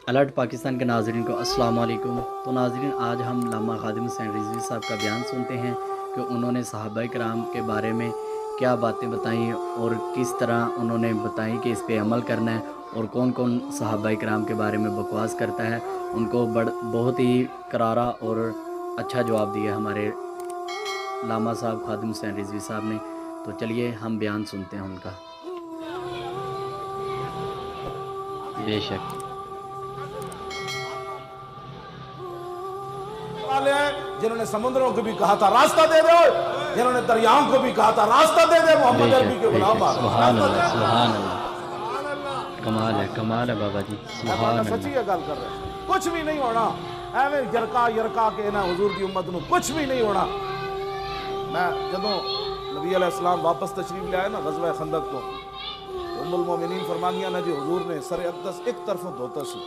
Alert Pakistan کے ناظرین کو السلام علیکم۔ تو ناظرین، آج ہم علامہ خادم حسین رضوی صاحب کا بیان سنتے ہیں کہ انہوں نے صحابہ کرام کے بارے میں کیا باتیں بتائیں اور کس طرح انہوں نے بتائیں کہ اس پہ عمل کرنا ہے، اور کون کون صحابہ کرام کے بارے میں بکواس کرتا ہے ان کو بہت ہی کرارا اور اچھا جواب دیا ہمارے علامہ صاحب خادم حسین رضوی صاحب نے۔ تو چلیے ہم بیان سنتے ہیں ان کا۔ بے شک والے ہیں جنہوں نے سمندروں کو بھی کہا تھا راستہ دے دو، جنہوں نے دریاؤں کو بھی کہا تھا راستہ دے دے، محمد عربی کے غلام آ سبحان اللہ، سبحان اللہ، کمال ہے، کمال ہے بابا جی، سبحان اللہ۔ سچی گل کر رہے ہیں، کچھ بھی نہیں ہونا ایویں یرکا کے نا حضور کی امت نو کچھ بھی نہیں ہونا۔ میں جدوں نبی علیہ السلام واپس تشریف لے آئے نا غزوہ خندق تو ام المومنین فرمانیاں نے جی حضور نے سر اقدس ایک طرف دھوتا سی،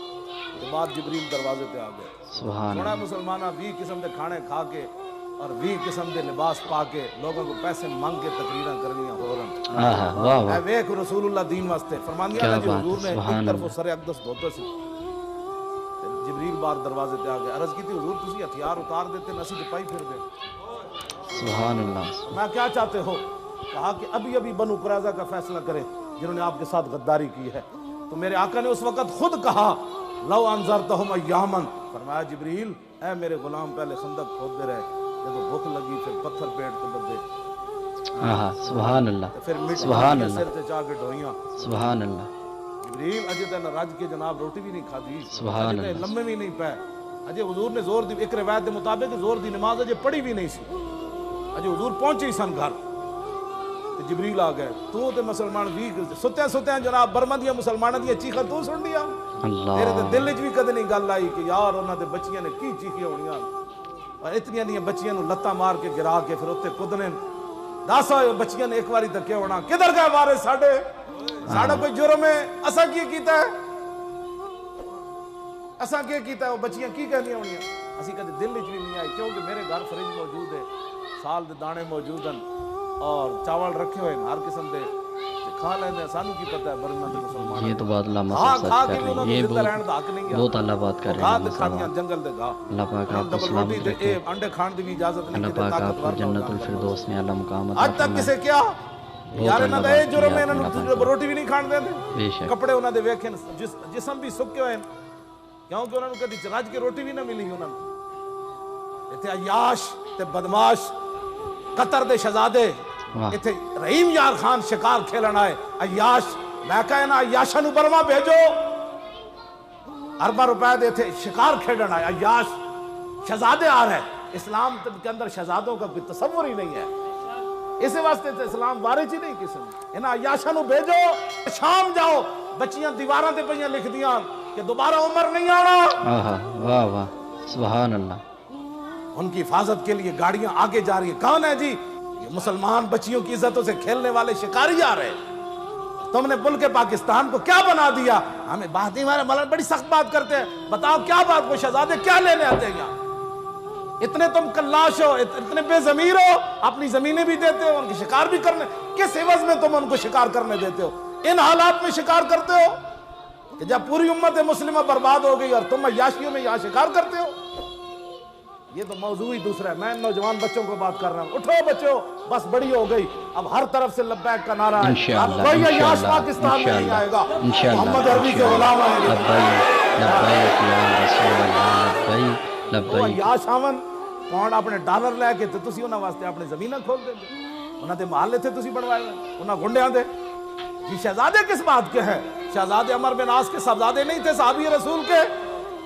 تو بعد جبریل دروازے پہ آ گئے۔ سبحان سونا اللہ، مسلمانہ 20 قسم دے کھانے کھا کے اور 20 قسم دے لباس پا کے لوگوں کو پیسے مانگ کے تقریراں کرنیاں ہو رہن۔ واہ واہ، اے ویکھ رسول اللہ دین واسطے فرمانیاں کیا نے جی بات ہے، حضور نے سبحان ایک طرف اللہ۔ سر اقدس دھوتا سی، جبریل بار دروازے پہ آ گئے، عرض کی تھی حضور تسی ہتھیار اتار دیتے نسی چپائی پھر دے، سبحان اللہ، میں کیا چاہتے ہو؟ کہا کہ ابھی ابھی بنو قریظہ کا فیصلہ کریں جنہوں نے آپ کے ساتھ غداری کی ہے۔ تو میرے آقا نے اس وقت خود کہا لو انذرتہم ایامن، فرمایا جبریل اے میرے غلام پہلے خندق کھودتے رہے، جب بھوک لگی پھر پتھر پیٹ تو بدے، ہاں سبحان اللہ، پھر سبحان مٹی اللہ، سر تے چاہ کے ڈھوئیاں۔ سبحان اللہ، جبریل اجے تے رج کے جناب روٹی بھی نہیں کھادی، سبحان اجے تے اللہ۔ لمبے بھی نہیں پے، اجے حضور نے زور دی ایک روایت کے مطابق زور دی نماز اجے پڑھی بھی نہیں سی، اجے حضور پہنچے ہی سن گھر تے جبریل آ گئے، تو تے مسلمان بھی ستے ستے جناب برما دیاں مسلماناں دیاں چیخاں تو سن لیا، میرے تے دل وچ بھی کدے نہیں گل آئی کہ یار انہاں دے بچیاں نے کی چیخیاں ہونیاں اور اتنیاں دیاں بچیاں نو لتاں مار کے گرا کے پھر اوتے کدنے۔ دس ہوئے بچیاں نے ایک واری تکیا ہونا کدھر گئے وارث ساڈے، ساڈا کوئی جرم ہے اساں کی کیتا ہے، اساں کی کیتا ہے، وہ بچیاں کی کہندیاں ہونیاں، اسی کدے دل وچ بھی نہیں آئی، کیونکہ میرے گھر فریج موجود ہے، سال دے دانے موجود ہیں اور چاول رکھے ہوئے ہر قسم دے کھا لیندے، سانو کی پتہ ہے برما دے مسلمان یہ تو بات علامہ ہاں صاحب کھا سچ کے کر بھی انہوں رہے نے ہیں، یہ زندہ رہن دا حق نہیں ہے، بہت اللہ بات کر رہے ہیں گاہ علامہ کھاندیاں صاحب۔ جنگل دے گاہ، اللہ پاک آپ کو ڈبل سلامت روٹی تے رکھے، انڈے کھان دی بھی اجازت نہیں اللہ کہ پاک آپ طاقتور کو نہ جنت ہو۔ الفردوس میں اللہ مقام عطا اج تک فرمائے۔ کسے کیا یار انہاں دا اے بہت جرم ہے اللہ انہاں پاک نوں روٹی بھی نہیں کھان دیندے، بے شک، کپڑے انہاں دے ویکھن جسم بھی سکے ہوئے ہیں کیونکہ انہاں نوں کدی رج کے روٹی بھی نہ ملی انہاں نوں۔ ایتھے عیاش تے بدماش قطر دے شہزادے، واہ، ایتھے رحیم یار خان شکار کھیلن آئے، عیاش میں کہا نا عیاشاں نوں برما بھیجو، ارباں روپے دے تھے شکار کھیلن آئے، عیاش شہزادے آ رہے، اسلام کے اندر شہزادوں کا کوئی تصور ہی نہیں ہے، اس واسطے تے اسلام وارث ہی نہیں کسی نے۔ انہاں عیاشاں نوں بھیجو، شام جاؤ، بچیاں دیواراں تے پئیاں لکھ دیاں کہ دوبارہ عمر نہیں آنا۔ آہا، واہ واہ، سبحان اللہ، ان کی حفاظت کے لیے گاڑیاں آگے جا رہی ہیں، کون ہے جی؟ یہ مسلمان بچیوں کی عزتوں سے کھیلنے والے شکاری آ رہے، تم نے ملک پاکستان کو کیا بنا دیا؟ ہمیں بات نہیں، ہمارے مولانا بڑی سخت بات کرتے ہیں، بتاؤ کیا بات، وہ شہزادے کیا لینے آتے ہیں یہاں؟ اتنے تم کلاش ہو، اتنے بے ضمیر ہو، اپنی زمینیں بھی دیتے ہو، ان کی شکار بھی کرنے، کس عوض میں تم ان کو شکار کرنے دیتے ہو؟ ان حالات میں شکار کرتے ہو کہ جب پوری امت مسلمہ برباد ہو گئی اور تم عیاشیوں میں یہاں شکار کرتے ہو؟ یہ تو موضوع ہی دوسرا ہے۔ میں نوجوان بچوں کو بات کر رہا ہوں، اٹھو بچوں، بس بڑی ہو گئی، اب ہر طرف سے لبیک کا نعرہ ہے، انشاءاللہ، اب کوئی عیاش انشاءاللہ، پاکستان میں نہیں آئے گا، انشاءاللہ، محمد عربی کے غلام آئیں گے۔ لبیک لبیک یا رسول اللہ، لبیک وہ لبیک، عیاش آون کون اپنے ڈالر لے کے تے تسی انہاں واسطے اپنے زمیناں کھول دیں گے، انہاں دے محلے تھے تسی بنوائے ہوئے، انہاں گنڈیاں دے جی شہزادے کس بات کے ہیں؟ شہزادے عمر بن عاص کے صاحبزادے نہیں تھے صحابی رسول کے؟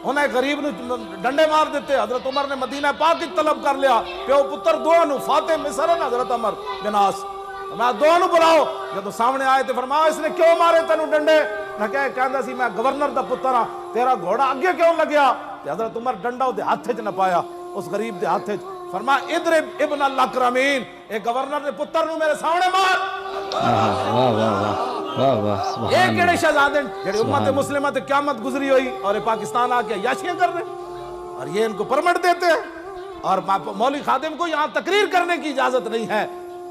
انہیں غریب نو ڈنڈے مار دیتے، حضرت عمر نے مدینہ پاک کی طلب کر لیا، پیو پتر دونوں نو، فاتح مصر ہے نا حضرت عمر بن عاص، میں دونوں بلاؤ، جب سامنے آئے تو فرمایا اس نے کیوں مارے تینوں ڈنڈے؟ نہ کہندا سی میں گورنر دا پتر ہاں، تیرا گھوڑا اگے کیوں لگیا؟ تے حضرت عمر ڈنڈا دے ہاتھ وچ نہ پایا، اس غریب دے ہاتھ وچ، فرمایا اضرب ابن الاکرمین، اے گورنر دے پتر نو میرے سامنے مار۔ آہا، واہ واہ واہ، واہ واہ، اے سبحان کیڑے اللہ، شہزادے جڑے امت مسلمہ تے قیامت گزری ہوئی اور پاکستان آ کے عیاشیاں کر رہے ہیں اور یہ ان کو پرمٹ دیتے ہیں، اور مولوی خادم کو یہاں تقریر کرنے کی اجازت نہیں ہے